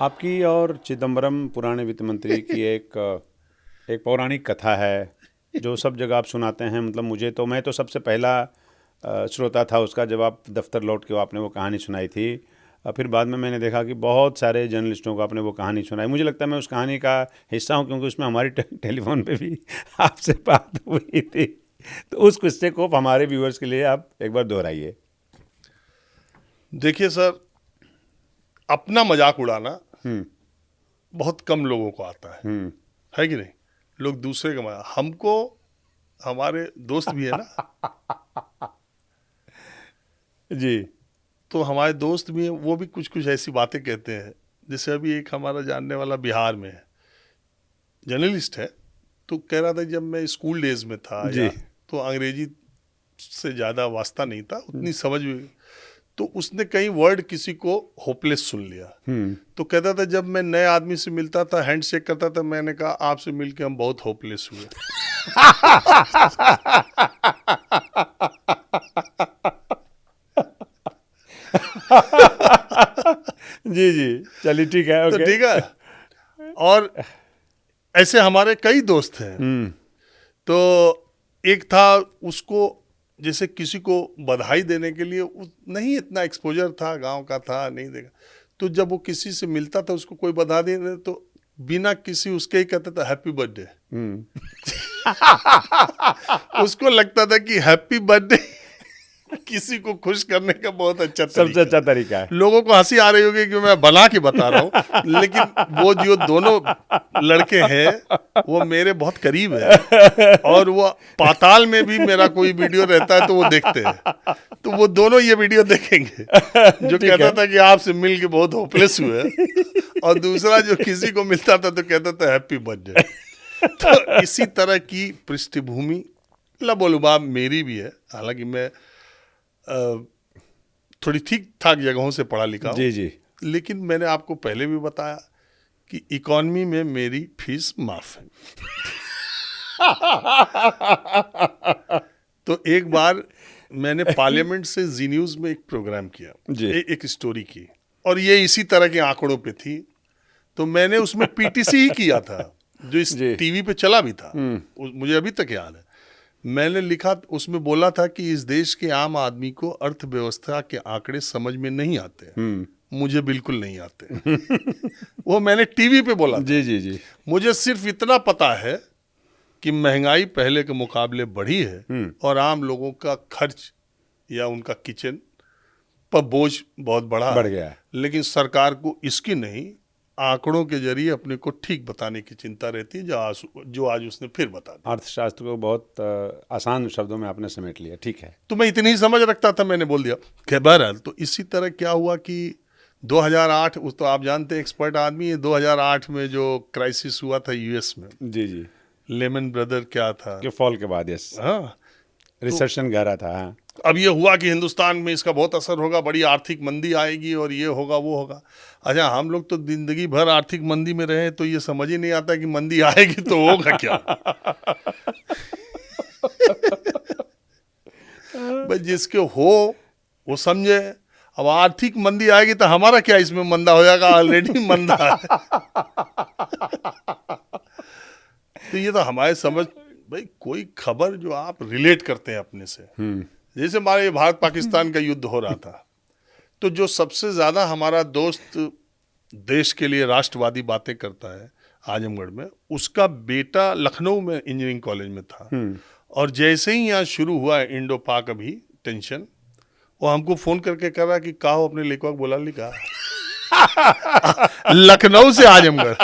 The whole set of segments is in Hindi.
आपकी और चिदम्बरम पुराने वित्त मंत्री की एक पौराणिक कथा है जो सब जगह आप सुनाते हैं। मतलब मैं तो सबसे पहला श्रोता था उसका, जब आप दफ्तर लौट के आपने वो कहानी सुनाई थी। फिर बाद में मैंने देखा कि बहुत सारे जर्नलिस्टों को आपने वो कहानी सुनाई। मुझे लगता है मैं उस कहानी का हिस्सा हूँ, क्योंकि उसमें हमारी टेलीफोन पे भी आपसे बात हुई थी। तो उस किस्से को हमारे व्यूअर्स के लिए आप एक बार दोहराइए। देखिए सर, अपना मजाक उड़ाना हम्म। बहुत कम लोगों को आता हम्म। है कि नहीं। लोग दूसरे का मजाक, हमको हमारे दोस्त भी है ना, जी। तो हमारे दोस्त भी हैं, वो भी कुछ कुछ ऐसी बातें कहते हैं। जैसे अभी एक हमारा जानने वाला बिहार में है, जर्नलिस्ट है, तो कह रहा था जब मैं स्कूल डेज में था जी। या तो अंग्रेजी से ज़्यादा वास्ता नहीं था, उतनी समझ भी, तो उसने कई वर्ड किसी को होपलेस सुन लिया। हम्म। तो कहता था जब मैं नए आदमी से मिलता था, हैंड शेक करता था, मैंने कहा आपसे मिलके हम बहुत होपलेस हुए। जी जी, चलिए ठीक है, तो ओके। ठीक है। और ऐसे हमारे कई दोस्त हैं। हम्म। तो एक था, उसको जैसे किसी को बधाई देने के लिए नहीं इतना एक्सपोजर था, गांव का था, नहीं देखा। तो जब वो किसी से मिलता था, उसको कोई बधा दे तो बिना किसी उसके ही कहता था हैप्पी बर्थडे। उसको लगता था कि हैप्पी बर्थडे किसी को खुश करने का बहुत अच्छा सबसे तरीका अच्छा तरीका है। लोगों को हंसी आ रही होगी कि मैं बना के बता रहा हूँ, लेकिन वो जो दोनों लड़के हैं वो मेरे बहुत करीब है, और वो पाताल में भी मेरा कोई वीडियो रहता है तो वो देखते हैं। तो वो दोनों ये वीडियो देखेंगे। जो ठीक कहता है। था कि आपसे मिल के बहुत होपलेस हुए, और दूसरा जो किसी को मिलता था तो कहता था हैप्पी बर्थडे। तो इसी तरह की पृष्ठभूमि लबोलुबाब मेरी भी है। हालांकि मैं थोड़ी ठीक ठाक जगहों से पढ़ा लिखा हूँ, जी जी। लेकिन मैंने आपको पहले भी बताया कि इकोनॉमी में मेरी फीस माफ है। तो एक बार मैंने पार्लियामेंट से जी न्यूज में एक प्रोग्राम किया, जी। एक स्टोरी की, और ये इसी तरह के आंकड़ों पे थी। तो मैंने उसमें पीटीसी ही किया था, जो इस जी। टीवी पे चला भी था, मुझे अभी तक याद है। मैंने लिखा, उसमें बोला था कि इस देश के आम आदमी को अर्थव्यवस्था के आंकड़े समझ में नहीं आते हैं। मुझे बिल्कुल नहीं आते हैं। वो मैंने टीवी पे बोला था। जी जी जी। मुझे सिर्फ इतना पता है कि महंगाई पहले के मुकाबले बढ़ी है, और आम लोगों का खर्च या उनका किचन पर बोझ बहुत बढ़ा बढ़ है। गया है। लेकिन सरकार को इसकी नहीं, आंकड़ों के जरिए अपने को ठीक बताने की चिंता रहती है, जो आज उसने फिर बता दिया। अर्थशास्त्र को बहुत आसान शब्दों में आपने समेट लिया, ठीक है। तो मैं इतनी ही समझ रखता था, मैंने बोल दिया। खैर बहरहाल, तो इसी तरह क्या हुआ कि 2008, उस तो आप जानते हैं, एक्सपर्ट आदमी है, 2008 में जो क्राइसिस हुआ था यूएस में, जी जी। लेमन ब्रदर क्या था, के फॉल के बाद, यस। हाँ। तो रिसेशन गहरा था, हाँ। अब ये हुआ कि हिंदुस्तान में इसका बहुत असर होगा, बड़ी आर्थिक मंदी आएगी और ये होगा वो होगा। अच्छा, हम लोग तो जिंदगी भर आर्थिक मंदी में रहे, तो ये समझ ही नहीं आता कि मंदी आएगी तो होगा क्या। भाई जिसके हो वो समझे। अब आर्थिक मंदी आएगी तो हमारा क्या इसमें मंदा हो जाएगा, ऑलरेडी मंदा है। तो ये तो हमारे समझ, भाई कोई खबर जो आप रिलेट करते हैं अपने से, जैसे हमारे भारत पाकिस्तान का युद्ध हो रहा था, तो जो सबसे ज्यादा हमारा दोस्त देश के लिए राष्ट्रवादी बातें करता है आजमगढ़ में, उसका बेटा लखनऊ में इंजीनियरिंग कॉलेज में था। और जैसे ही यहाँ शुरू हुआ इंडो पाक अभी टेंशन, वो हमको फोन करके कर रहा कि कहा हो अपने लेखवा को बोला लिखा लखनऊ से आजमगढ़।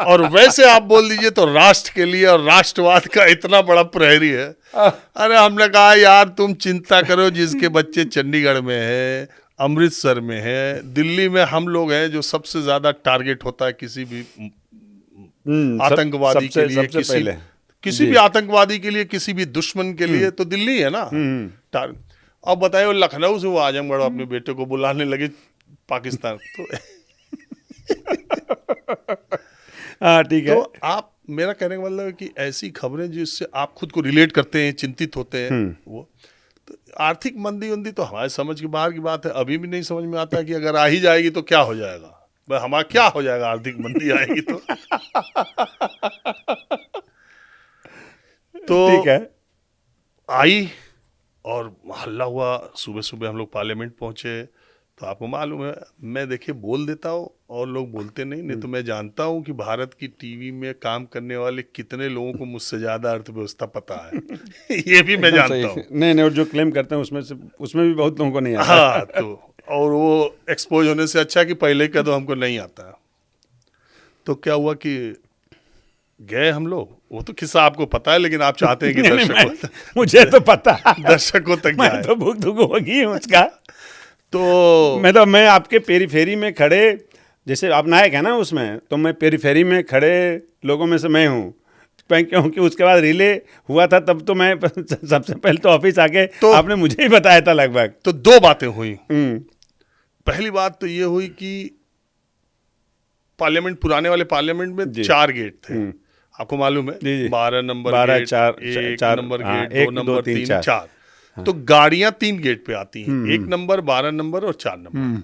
और वैसे आप बोल दीजिए तो राष्ट्र के लिए और राष्ट्रवाद का इतना बड़ा प्रहरी है। अरे हमने कहा यार तुम चिंता करो, जिसके बच्चे चंडीगढ़ में है, अमृतसर में है, दिल्ली में हम लोग हैं जो सबसे ज्यादा टारगेट होता है किसी भी आतंकवादी के लिए, सबसे पहले किसी भी आतंकवादी के लिए, किसी भी दुश्मन के लिए, तो दिल्ली है ना। अब बताइए, लखनऊ से वो आजमगढ़ अपने बेटे को बुलाने लगे पाकिस्तान। तो हाँ ठीक है। तो आप, मेरा कहने का मतलब है कि ऐसी खबरें जिससे आप खुद को रिलेट करते हैं, चिंतित होते हैं, वो तो आर्थिक मंदी उंदी तो हमारे समझ के बाहर की बात है। अभी भी नहीं समझ में आता है कि अगर आ ही जाएगी तो क्या हो जाएगा। भाई हमारा क्या हो जाएगा, आर्थिक मंदी आएगी तो ठीक है। आई और हल्ला हुआ। सुबह सुबह हम लोग पार्लियामेंट पहुंचे, तो आपको मालूम है मैं देखिए बोल देता हूँ और लोग बोलते नहीं तो मैं जानता हूँ कि भारत की टीवी में काम करने वाले कितने लोगों को मुझसे ज्यादा अर्थव्यवस्था पता है ये भी मैं एकदम सही। जानता हूँ। नहीं और जो क्लेम करते हैं उसमें भी बहुत लोगों को नहीं आता। हाँ, तो और वो एक्सपोज होने से अच्छा कि पहले का तो हमको नहीं आता। तो क्या हुआ कि गए हम लोग, वो तो किस्सा आपको पता है लेकिन आप चाहते हैं कि नहीं, दर्शकों मुझे तो पता है। दर्शकों तक मैं जाए। तो भुक धुक होगी उसका। तो मैं आपके पेरीफेरी में खड़े, जैसे आप नायक है ना उसमें, तो मैं पेरीफेरी में खड़े लोगों में से मैं हूँ। क्योंकि उसके बाद रिले हुआ था तब तो मैं सबसे पहले तो ऑफिस आके तो आपने मुझे ही बताया था लगभग। तो दो बातें हुई। हम्म। पहली बात तो ये हुई कि पार्लियामेंट, पुराने वाले पार्लियामेंट में जी। 4 गेट थे, आपको मालूम है। जी जी। 12 नंबर 12 गेट, 4 एक 4 नंबर हाँ, गेट, 2 1 2 नंबर 3 3 4। 4। तो गाड़ियां 3 गेट पे आती हैं, 1 नंबर, 12 नंबर और 4 नंबर।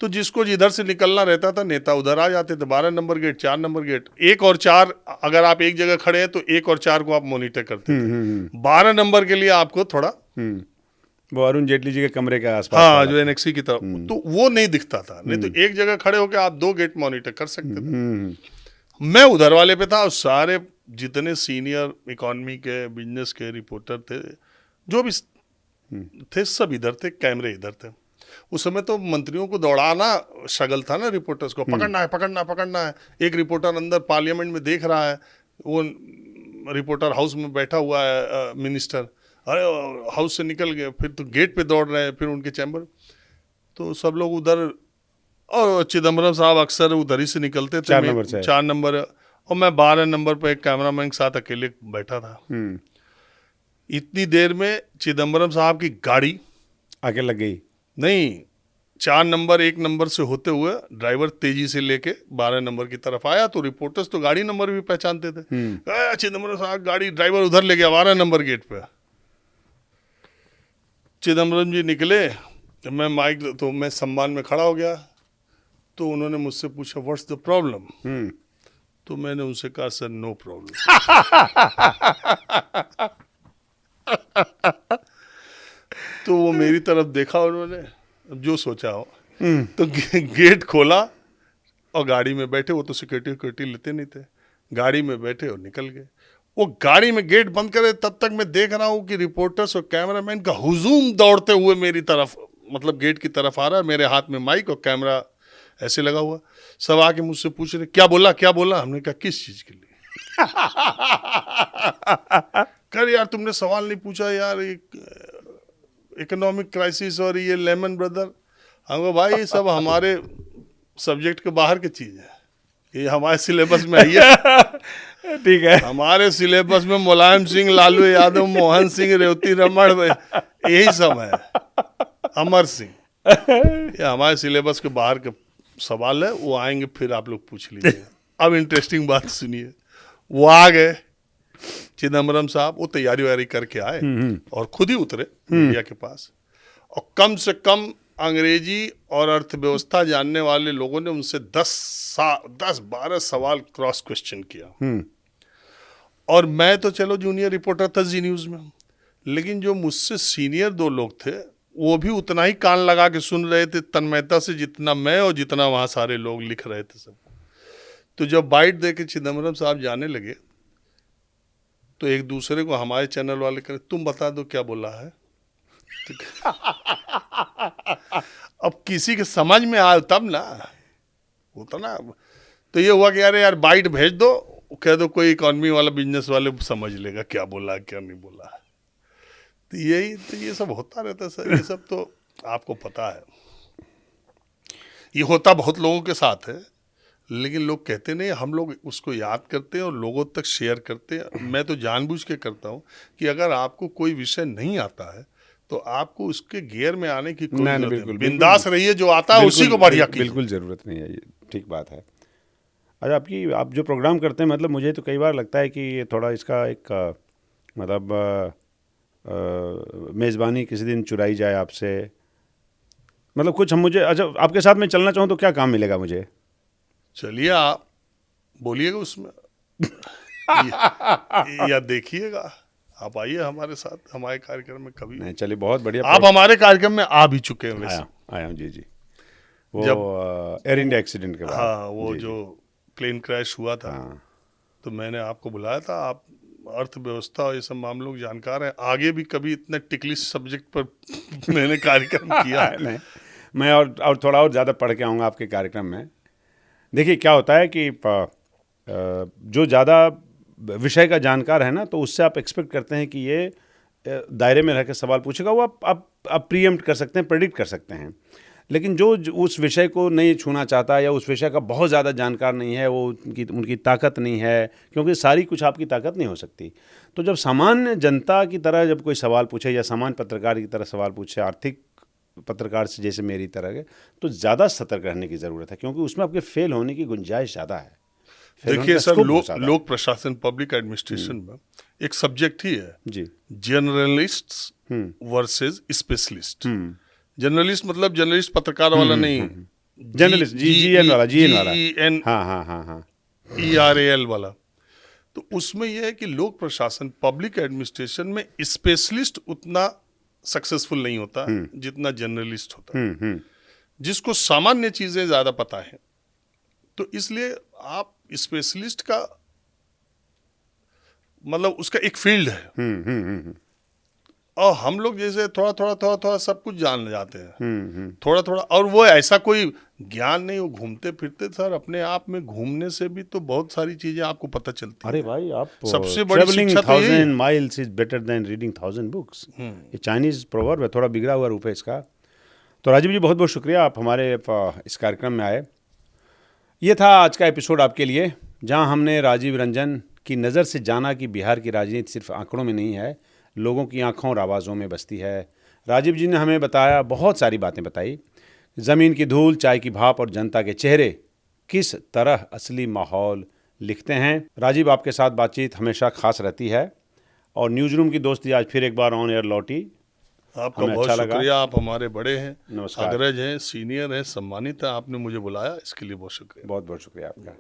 तो जिसको जिधर से निकलना रहता था नेता उधर आ जाते थे। 12 नंबर गेट, 4 नंबर गेट, 1 और 4, अगर आप एक जगह खड़े हैं तो 1 और 4 को आप मॉनिटर करते थे। 12 नंबर के लिए आपको थोड़ा, वो अरुण जेटली जी के कमरे के आसपास हाँ, वाला जो था। एनेक्सी की तरफ, तो वो नहीं दिखता था। नहीं तो एक जगह खड़े होकर आप 2 गेट मॉनिटर कर सकते थे। मैं उधर वाले पे था और सारे जितने सीनियर इकोनॉमी के, बिजनेस के रिपोर्टर थे, जो भी थे, सब इधर थे, कैमरे इधर थे। उस समय तो मंत्रियों को दौड़ाना स्ट्रगल था ना, रिपोर्टर्स को पकड़ना है, पकड़ना पकड़ना है। एक रिपोर्टर अंदर पार्लियामेंट में देख रहा है, वो रिपोर्टर हाउस में बैठा हुआ है, मिनिस्टर, अरे हाउस से निकल गए, फिर तो गेट पे दौड़ रहे हैं, फिर उनके चैम्बर। तो सब लोग उधर, और चिदम्बरम साहब अक्सर उधर ही से निकलते थे। 4 नंबर से। 4 नंबर, और मैं 12 नंबर पे एक कैमरामैन के साथ अकेले बैठा था। इतनी देर में चिदम्बरम साहब की गाड़ी आके लग गई। नहीं, 4 नंबर 1 नंबर से होते हुए ड्राइवर तेजी से लेके 12 नंबर की तरफ आया। तो रिपोर्टर्स तो गाड़ी नंबर भी पहचानते थे। चिदम्बरम साहब गाड़ी, ड्राइवर उधर ले गया 12 नंबर गेट पे। चिदम्बरम जी निकले, तो मैं माइक, तो मैं सम्मान में खड़ा हो गया। तो उन्होंने मुझसे पूछा व्हाट्स द प्रॉब्लम। तो मैंने उनसे कहा सर नो प्रॉब्लम। तो वो मेरी तरफ देखा, उन्होंने जो सोचा हो, तो गेट खोला और गाड़ी में बैठे। वो तो सिक्योरिटी लेते नहीं थे, गाड़ी में बैठे और निकल गए। वो गाड़ी में गेट बंद करे तब तक मैं देख रहा हूँ कि रिपोर्टर्स और कैमरामैन का हुजूम दौड़ते हुए मेरी तरफ, मतलब गेट की तरफ आ रहा है। मेरे हाथ में माइक और कैमरा ऐसे लगा हुआ। सब आके मुझसे पूछ रहे क्या बोला क्या बोला। हमने कहा किस चीज के लिए। कर यार तुमने सवाल नहीं पूछा यार, इकोनॉमिक क्राइसिस और ये लेमन ब्रदर। हमको भाई ये सब हमारे सब्जेक्ट के बाहर की चीज है, ये हमारे सिलेबस में आई है। ठीक है। हमारे सिलेबस में मुलायम सिंह, लालू यादव, मोहन सिंह, रेवती रमण, यही सब है, अमर सिंह। ये हमारे सिलेबस के बाहर के सवाल है, वो आएंगे फिर आप लोग पूछ लीजिए। अब इंटरेस्टिंग बात सुनिए। वो आ गए चिदम्बरम साहब, वो तैयारी वैयारी करके आए और खुद ही उतरे मीडिया के पास। और कम से कम अंग्रेजी और अर्थव्यवस्था जानने वाले लोगों ने उनसे 10-12 सवाल क्रॉस क्वेश्चन किया। और मैं तो चलो जूनियर रिपोर्टर था जी न्यूज़ में, लेकिन जो मुझसे सीनियर 2 लोग थे वो भी उतना ही कान लगा के सुन रहे थे तन्मयता से, जितना मैं और जितना वहाँ सारे लोग लिख रहे थे सब। तो जब बाइट दे के चिदम्बरम साहब जाने लगे तो एक दूसरे को हमारे चैनल वाले कहे तुम बता दो क्या बोला है। अब किसी के समझ में आए तब ना, होता ना। तो ये हुआ कि यार यार बाइट भेज दो, कह दो कोई इकोनॉमी वाला, बिजनेस वाले समझ लेगा क्या बोला क्या नहीं बोला। तो ये सब होता रहता है सर। ये सब तो आपको पता है, ये होता बहुत लोगों के साथ है, लेकिन लोग कहते नहीं। हम लोग उसको याद करते हैं और लोगों तक शेयर करते हैं। मैं तो जानबूझ के करता हूँ कि अगर आपको कोई विषय नहीं आता है तो आपको उसके गियर में आने की कोई जरूरत नहीं। बिंदास रहिए, जो आता है उसी को बढ़िया कीजिए। बिल्कुल ज़रूरत नहीं है, ये ठीक बात है। अच्छा, आप जो प्रोग्राम करते हैं, मतलब मुझे तो कई बार लगता है कि ये थोड़ा इसका एक मतलब मेज़बानी किसी दिन चुराई जाए आपसे, मतलब कुछ हम मुझे, अच्छा आपके साथ में चलना चाहूँ तो क्या काम मिलेगा मुझे? चलिए आप बोलिएगा उसमें या देखिएगा, आप आइए हमारे साथ हमारे कार्यक्रम में कभी। नहीं चलिए, बहुत बढ़िया। आप हमारे कार्यक्रम में आ भी चुके हैं वैसे। आया हूँ जी। वो एयर इंडिया एक्सीडेंट के बाद। हाँ, वो जो प्लेन क्रैश हुआ था, तो मैंने आपको बुलाया था। आप अर्थव्यवस्था और ये सब मामलों के जानकार हैं। आगे भी कभी इतने टिकलिश सब्जेक्ट पर मैंने कार्यक्रम किया नहीं, मैं और थोड़ा और ज़्यादा पढ़ के आऊँगा आपके कार्यक्रम में। देखिए क्या होता है कि जो ज़्यादा विषय का जानकार है ना, तो उससे आप एक्सपेक्ट करते हैं कि ये दायरे में रह के सवाल पूछेगा, वो आप प्रीएम्प्ट कर सकते हैं, प्रेडिक्ट कर सकते हैं। लेकिन जो उस विषय को नहीं छूना चाहता या उस विषय का बहुत ज़्यादा जानकार नहीं है, वो उनकी ताकत नहीं है, क्योंकि सारी कुछ आपकी ताकत नहीं हो सकती। तो जब सामान्य जनता की तरह जब कोई सवाल पूछे या सामान्य पत्रकार की तरह सवाल पूछे, आर्थिक पत्रकार से जैसे मेरी तरह के, तो ज़्यादा सतर्क रहने की ज़रूरत है, क्योंकि उसमें आपके फेल होने की गुंजाइश ज़्यादा है। देखिए सर, लोक प्रशासन, पब्लिक एडमिनिस्ट्रेशन में एक सब्जेक्ट ही है जी, जर्नलिस्ट्स वर्सेस स्पेशलिस्ट। जर्नलिस्ट मतलब जर्नलिस्ट पत्रकार वाला नहीं, जर्नलिस्ट जीएन वाला, GEN हाँ ERAL वाला। तो उसमें यह है कि लोक प्रशासन, पब्लिक एडमिनिस्ट्रेशन में स्पेशलिस्ट उतना सक्सेसफुल नहीं होता जितना जर्नलिस्ट होता है, जिसको सामान्य चीजें ज्यादा पता है। तो इसलिए आप स्पेशलिस्ट का मतलब उसका एक फील्ड है, और हम लोग जैसे थोड़ा सब कुछ जान जाते हैं, थोड़ा। और वो ऐसा कोई ज्ञान नहीं, वो घूमते फिरते सर अपने आप में घूमने से भी तो बहुत सारी चीजें आपको पता चलती है। अरे भाई, आप सबसे बड़ी शिक्षा तो यही है। 1000 miles is better than reading 1000 books। ये चाइनीज प्रोवर्ब है, थोड़ा बिगड़ा हुआ रूप है इसका। तो राजीव जी, बहुत बहुत शुक्रिया, आप हमारे इस कार्यक्रम में आए। ये था आज का एपिसोड आपके लिए, जहां हमने राजीव रंजन की नज़र से जाना कि बिहार की राजनीति सिर्फ आंकड़ों में नहीं है, लोगों की आंखों और आवाज़ों में बसती है। राजीव जी ने हमें बताया, बहुत सारी बातें बताई, ज़मीन की धूल, चाय की भाप और जनता के चेहरे किस तरह असली माहौल लिखते हैं। राजीव, आपके साथ बातचीत हमेशा खास रहती है, और न्यूज़ रूम की दोस्ती आज फिर एक बार ऑन एयर लौटी। आपका बहुत शुक्रिया, आप हमारे बड़े हैं, नमस्कार, अग्रज हैं, सीनियर हैं, सम्मानित है, आपने मुझे बुलाया, इसके लिए बहुत शुक्रिया। बहुत बहुत शुक्रिया आपका।